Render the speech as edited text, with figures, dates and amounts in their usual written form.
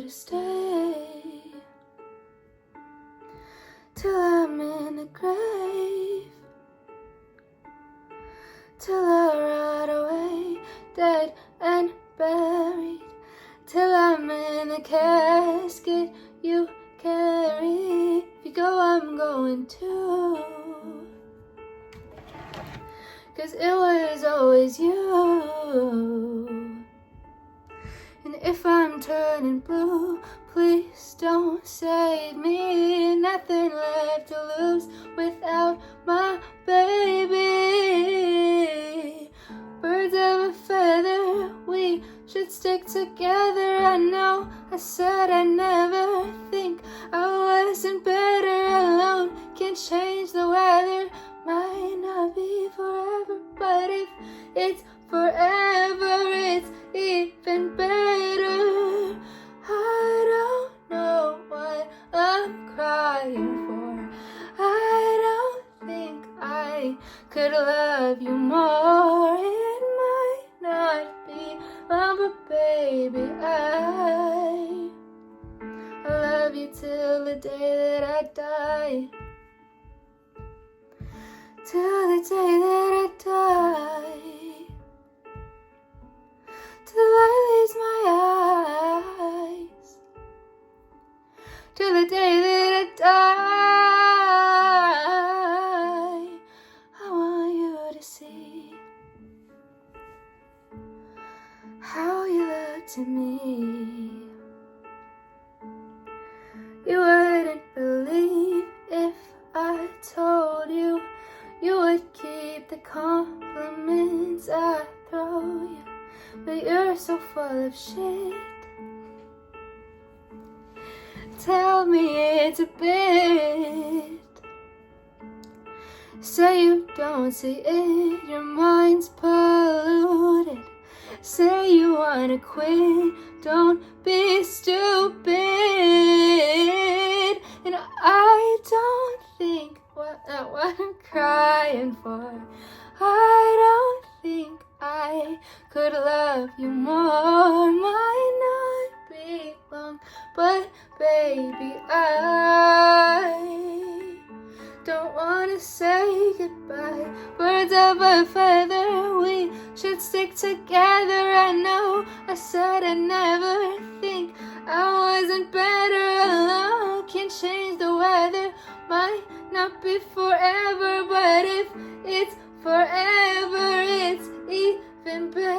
to stay till I'm in the grave, till I rot away, dead and buried, till I'm in the casket you carry. If you go, I'm going too, 'cause it was always you. And if I'm turning blue, please don't save me. Nothing left to lose without my baby. Birds of a feather, we should stick together. I know I said I'd never think I wasn't better alone. Can't change the weather, might not be forever, but if it's forever, it's even better. I don't know what I'm crying for. I don't think I could love you more. It might not be love, but baby, I love you till the day that I die. Till the day that I die, till I lose my eyes, till the day that I die. I want you to see how you look to me. You wouldn't believe if I told you. You would keep the compliments I throw you, but you're so full of shit. Tell me it's a bit. Say you don't see it, your mind's polluted. Say you wanna quit, don't be stupid. And I don't think what I'm crying for. I don't think I could love you more. Might not be long, but baby, I don't wanna say goodbye. Birds of a feather, we should stick together. I know I said I'd never think I wasn't better alone. Can't change the weather, might not be forever, but if it's forever, it's even better.